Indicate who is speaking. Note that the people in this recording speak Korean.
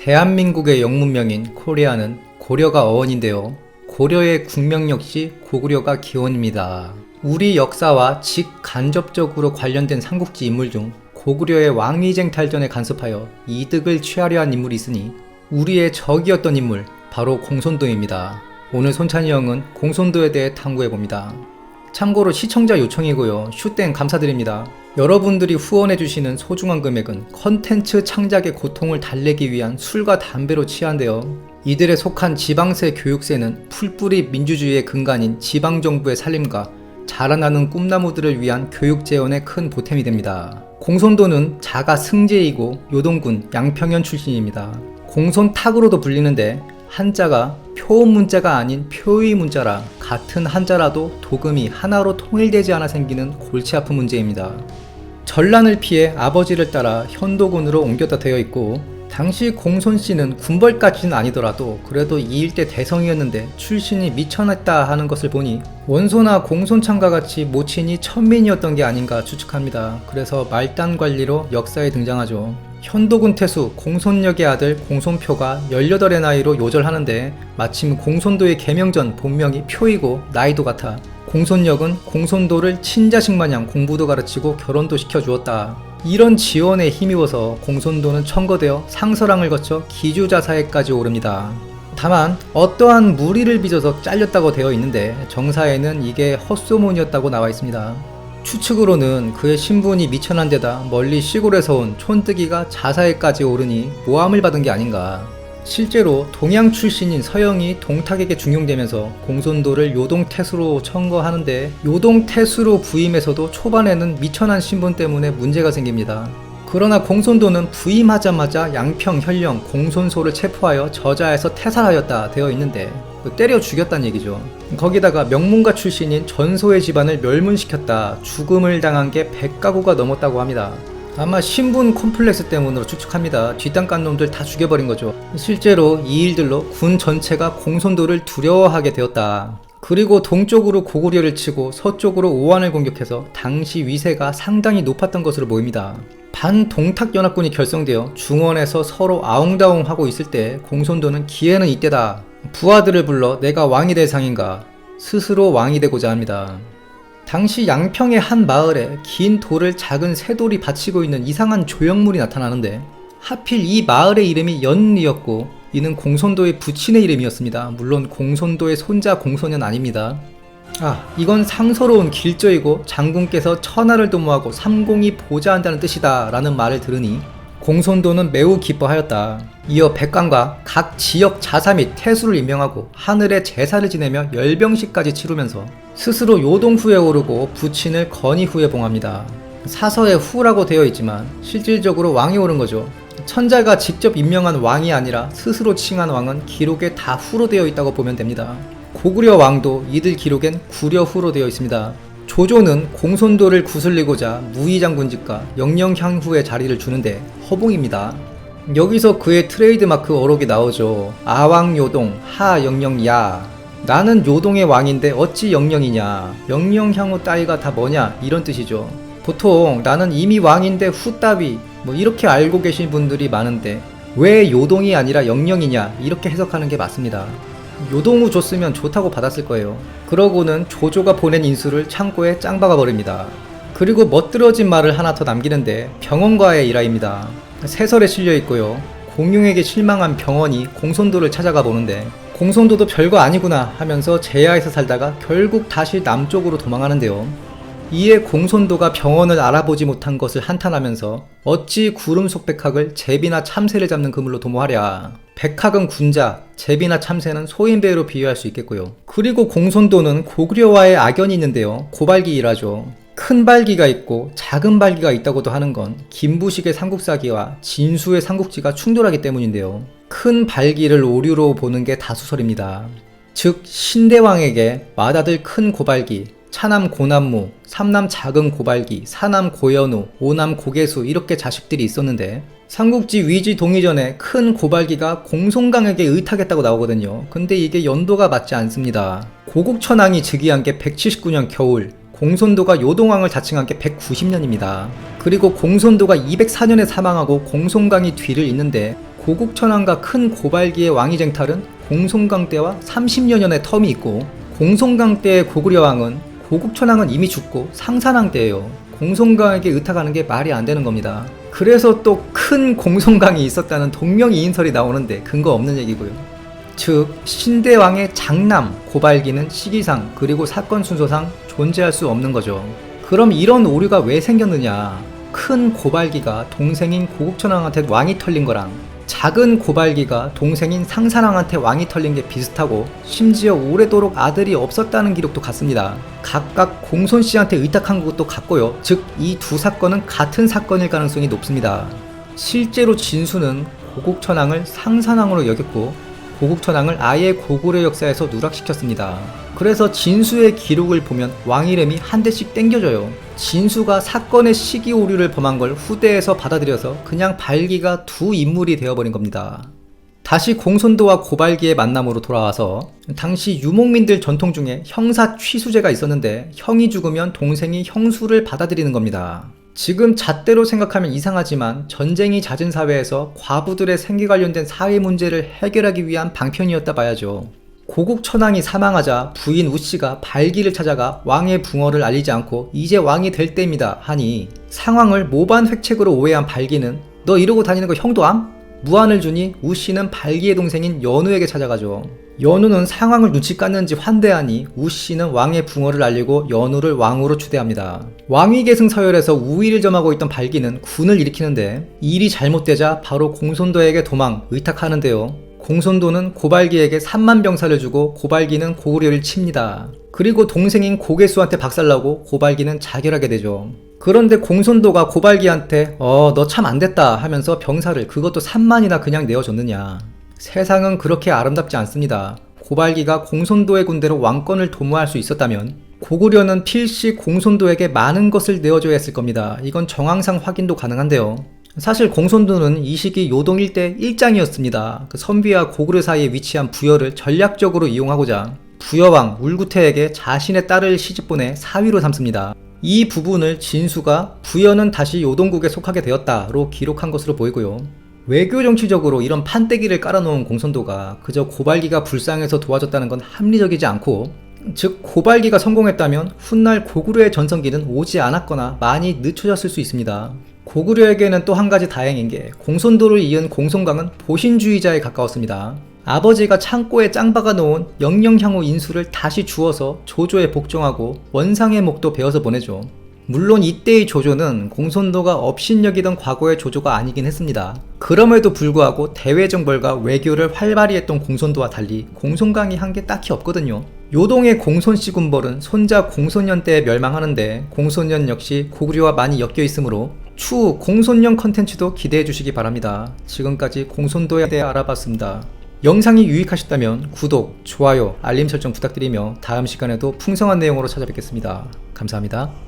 Speaker 1: 대한민국의 영문명인 코리아는 고려가 어원인데요. 고려의 국명 역시 고구려가 기원입니다. 우리 역사와 직간접적으로 관련된 삼국지 인물 중 고구려의 왕위쟁 탈전에 간섭하여 이득을 취하려 한 인물이 있으니 우리의 적이었던 인물, 바로 공손도입니다. 오늘 손찬이 형은 공손도에 대해 탐구해봅니다. 참고로 시청자 요청이고요. 슈땡 감사드립니다. 여러분들이 후원해주시는 소중한 금액은 컨텐츠 창작의 고통을 달래기 위한 술과 담배로 취한데요. 이들에 속한 지방세 교육세는 풀뿌리 민주주의의 근간인 지방정부의 살림과 자라나는 꿈나무들을 위한 교육재원에 큰 보탬이 됩니다. 공손도는 자가 승제이고 요동군 양평현 출신입니다. 공손탁으로도 불리는데 한자가 표음 문자가 아닌 표의 문자라 같은 한자라도 도금이 하나로 통일되지 않아 생기는 골치 아픈 문제입니다. 전란을 피해 아버지를 따라 현도군으로 옮겼다 되어 있고, 당시 공손씨는 군벌까지는 아니더라도 그래도 이 일대 대성이었는데 출신이 미천했다 하는 것을 보니 원소나 공손창과 같이 모친이 천민이었던 게 아닌가 추측합니다. 그래서 말단 관리로 역사에 등장하죠. 현도군 태수 공손역의 아들 공손표가 18의 나이로 요절하는데 마침 공손도의 계명전 본명이 표이고 나이도 같아 공손역은 공손도를 친자식 마냥 공부도 가르치고 결혼도 시켜주었다. 이런 지원에 힘입어서 공손도는 청거되어 상서랑을 거쳐 기주자사에까지 오릅니다. 다만 어떠한 무리를 빚어서 잘렸다고 되어 있는데 정사에는 이게 헛소문이었다고 나와 있습니다. 추측으로는 그의 신분이 미천한 데다 멀리 시골에서 온 촌뜨기가 자사에까지 오르니 모함을 받은 게 아닌가. 실제로 동양 출신인 서영이 동탁에게 중용되면서 공손도를 요동태수로 청거하는데 요동태수로 부임해서도 초반에는 미천한 신분 때문에 문제가 생깁니다. 그러나 공손도는 부임하자마자 양평 현령 공손소를 체포하여 저자에서 태살하였다 되어 있는데 때려 죽였다는 얘기죠. 거기다가 명문가 출신인 전소의 집안을 멸문시켰다, 죽음을 당한 게 100가구가 넘었다고 합니다. 아마 신분 콤플렉스 때문으로 추측합니다. 뒷땅 깐 놈들 다 죽여버린 거죠. 실제로 이 일들로 군 전체가 공손도를 두려워하게 되었다. 그리고 동쪽으로 고구려를 치고 서쪽으로 오한을 공격해서 당시 위세가 상당히 높았던 것으로 보입니다. 반동탁연합군이 결성되어 중원에서 서로 아웅다웅하고 있을 때 공손도는 기회는 이때다. 부하들을 불러 내가 왕이 될 상인가 스스로 왕이 되고자 합니다. 당시 양평의 한 마을에 긴 돌을 작은 새돌이 받치고 있는 이상한 조형물이 나타나는데 하필 이 마을의 이름이 연이었고 이는 공손도의 부친의 이름이었습니다. 물론 공손도의 손자 공손은 아닙니다. 이건 상서로운 길조이고 장군께서 천하를 도모하고 삼공이 보좌한다는 뜻이다 라는 말을 들으니 공손도는 매우 기뻐하였다. 이어 백관과 각 지역 자사 및 태수를 임명하고 하늘에 제사를 지내며 열병식까지 치르면서 스스로 요동후에 오르고 부친을 건의후에 봉합니다. 사서에 후라고 되어 있지만 실질적으로 왕이 오른 거죠. 천자가 직접 임명한 왕이 아니라 스스로 칭한 왕은 기록에 다 후로 되어 있다고 보면 됩니다. 고구려 왕도 이들 기록엔 구려후로 되어 있습니다. 조조는 공손도를 구슬리고자 무의장군직과 영영향후의 자리를 주는데 허봉입니다. 여기서 그의 트레이드마크 어록이 나오죠. 아왕요동 하영영야, 나는 요동의 왕인데 어찌 영영이냐, 영영향후 따위가 다 뭐냐, 이런 뜻이죠. 보통 나는 이미 왕인데 후따위 이렇게 알고 계신 분들이 많은데 왜 요동이 아니라 영영이냐 이렇게 해석하는 게 맞습니다. 요동후 줬으면 좋다고 받았을 거예요. 그러고는 조조가 보낸 인수를 창고에 짱 박아버립니다. 그리고 멋들어진 말을 하나 더 남기는데 병원과의 일화입니다. 세설에 실려있고요. 공룡에게 실망한 병원이 공손도를 찾아가 보는데 공손도도 별거 아니구나 하면서 제야에서 살다가 결국 다시 남쪽으로 도망하는데요. 이에 공손도가 병원을 알아보지 못한 것을 한탄하면서 어찌 구름 속 백학을 제비나 참새를 잡는 그물로 도모하랴. 백학은 군자, 제비나 참새는 소인배로 비유할 수 있겠고요. 그리고 공손도는 고구려와의 악연이 있는데요. 고발기 일화죠. 큰 발기가 있고 작은 발기가 있다고도 하는 건 김부식의 삼국사기와 진수의 삼국지가 충돌하기 때문인데요. 큰 발기를 오류로 보는 게 다수설입니다. 즉 신대왕에게 맏아들 큰 고발기, 차남 고남무, 삼남 작은 고발기, 사남 고연우, 오남 고개수 이렇게 자식들이 있었는데 삼국지 위지 동의전에 큰 고발기가 공손강에게 의탁했다고 나오거든요. 근데 이게 연도가 맞지 않습니다. 고국천왕이 즉위한 게 179년 겨울, 공손도가 요동왕을 자칭한 게 190년입니다. 그리고 공손도가 204년에 사망하고 공손강이 뒤를 잇는데 고국천왕과 큰 고발기의 왕위 쟁탈은 공손강 때와 30여년의 텀이 있고, 공손강 때의 고구려왕은 고국천왕은 이미 죽고 상산왕 때예요. 공손강에게 의탁하는 게 말이 안 되는 겁니다. 그래서 또 큰 공손강이 있었다는 동명이인설이 나오는데 근거 없는 얘기고요. 즉 신대왕의 장남 고발기는 시기상 그리고 사건 순서상 존재할 수 없는 거죠. 그럼 이런 오류가 왜 생겼느냐? 큰 고발기가 동생인 고국천왕한테 왕이 털린 거랑 작은 고발기가 동생인 상산왕한테 왕이 털린 게 비슷하고, 심지어 오래도록 아들이 없었다는 기록도 같습니다. 각각 공손씨한테 의탁한 것도 같고요. 즉 이 두 사건은 같은 사건일 가능성이 높습니다. 실제로 진수는 고국천왕을 상산왕으로 여겼고 고국천왕을 아예 고구려 역사에서 누락시켰습니다. 그래서 진수의 기록을 보면 왕 이름이 한 대씩 땡겨져요. 진수가 사건의 시기 오류를 범한 걸 후대에서 받아들여서 그냥 발기가 두 인물이 되어버린 겁니다. 다시 공손도와 고발기의 만남으로 돌아와서, 당시 유목민들 전통 중에 형사 취수제가 있었는데 형이 죽으면 동생이 형수를 받아들이는 겁니다. 지금 잣대로 생각하면 이상하지만 전쟁이 잦은 사회에서 과부들의 생계 관련된 사회 문제를 해결하기 위한 방편이었다 봐야죠. 고국천왕이 사망하자 부인 우씨가 발기를 찾아가 왕의 붕어를 알리지 않고 이제 왕이 될 때입니다 하니, 상황을 모반획책으로 오해한 발기는 너 이러고 다니는 거 형도 암? 무안을 주니 우씨는 발기의 동생인 연우에게 찾아가죠. 연우는 상황을 눈치 깠는지 환대하니 우씨는 왕의 붕어를 알리고 연우를 왕으로 추대합니다. 왕위계승 서열에서 우위를 점하고 있던 발기는 군을 일으키는데 일이 잘못되자 바로 공손도에게 도망 의탁하는데요. 공손도는 고발기에게 3만 병사를 주고 고발기는 고구려를 칩니다. 그리고 동생인 고개수한테 박살나고 고발기는 자결하게 되죠. 그런데 공손도가 고발기한테 너 참 안됐다 하면서 병사를 그것도 3만이나 그냥 내어줬느냐. 세상은 그렇게 아름답지 않습니다. 고발기가 공손도의 군대로 왕권을 도모할 수 있었다면 고구려는 필시 공손도에게 많은 것을 내어줘야 했을 겁니다. 이건 정황상 확인도 가능한데요. 사실 공손도는 이 시기 요동 일대 일장이었습니다. 그 선비와 고구려 사이에 위치한 부여를 전략적으로 이용하고자 부여왕 울구태에게 자신의 딸을 시집보내 사위로 삼습니다. 이 부분을 진수가 부여는 다시 요동국에 속하게 되었다로 기록한 것으로 보이고요. 외교 정치적으로 이런 판때기를 깔아놓은 공손도가 그저 고발기가 불쌍해서 도와줬다는 건 합리적이지 않고, 즉 고발기가 성공했다면 훗날 고구려의 전성기는 오지 않았거나 많이 늦춰졌을 수 있습니다. 고구려에게는 또 한 가지 다행인 게 공손도를 이은 공손강은 보신주의자에 가까웠습니다. 아버지가 창고에 짱박아 놓은 영영향후 인수를 다시 주워서 조조에 복종하고 원상의 목도 베어서 보내죠. 물론 이때의 조조는 공손도가 업신여기던 과거의 조조가 아니긴 했습니다. 그럼에도 불구하고 대외정벌과 외교를 활발히 했던 공손도와 달리 공손강이 한 게 딱히 없거든요. 요동의 공손씨 군벌은 손자 공손년 때에 멸망하는데 공손년 역시 고구려와 많이 엮여 있으므로 추후 공손년 컨텐츠도 기대해 주시기 바랍니다. 지금까지 공손도에 대해 알아봤습니다. 영상이 유익하셨다면 구독, 좋아요, 알림 설정 부탁드리며 다음 시간에도 풍성한 내용으로 찾아뵙겠습니다. 감사합니다.